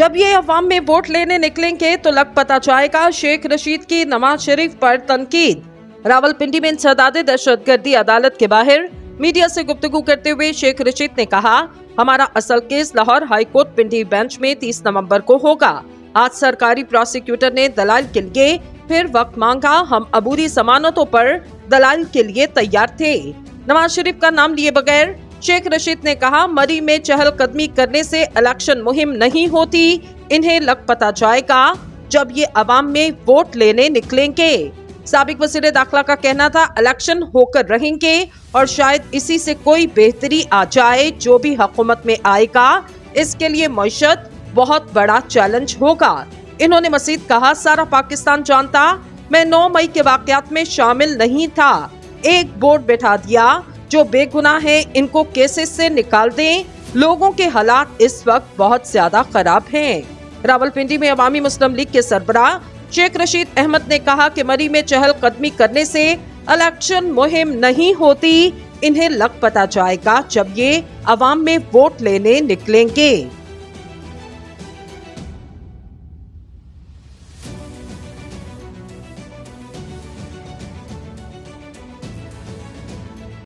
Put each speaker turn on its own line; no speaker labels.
जब ये अवाम में वोट लेने निकलेंगे तो लग पता जाएगा। शेख रशीद की नवाज शरीफ पर तनकीद। रावलपिंडी में इंसदादे दहशतगर्दी अदालत के बाहर मीडिया से गुफ्तगू करते हुए शेख रशीद ने कहा, हमारा असल केस लाहौर हाईकोर्ट पिंडी बेंच में 30 नवंबर को होगा। आज सरकारी प्रोसिक्यूटर ने दलाल के लिए फिर वक्त मांगा। हम अबूरी जमानतों पर दलाल के लिए तैयार थे। नवाज शरीफ का नाम लिए बगैर शेख रशीद ने कहा, मरी में चहलकदमी करने से इलेक्शन मुहिम नहीं होती। इन्हें लग पता जाएगा जब ये अवाम में वोट लेने निकलेंगे। साबिक वज़ीर दाखिला का कहना था, इलेक्शन होकर रहेंगे और शायद इसी से कोई बेहतरी आ जाए। जो भी हुकूमत में आएगा इसके लिए मईशत बहुत बड़ा चैलेंज होगा। इन्होंने मजीद कहा, सारा पाकिस्तान जानता मैं 9 मई के वाकयात में शामिल नहीं था। एक बोर्ड बैठा दिया, जो बेगुनाह है इनको केसेस से निकाल दें। लोगों के हालात इस वक्त बहुत ज्यादा खराब हैं। रावलपिंडी में अवामी मुस्लिम लीग के सरबराह शेख रशीद अहमद ने कहा कि मरी में चहलकदमी करने से इलेक्शन मुहिम नहीं होती। इन्हें लग पता जाएगा जब ये अवाम में वोट लेने निकलेंगे।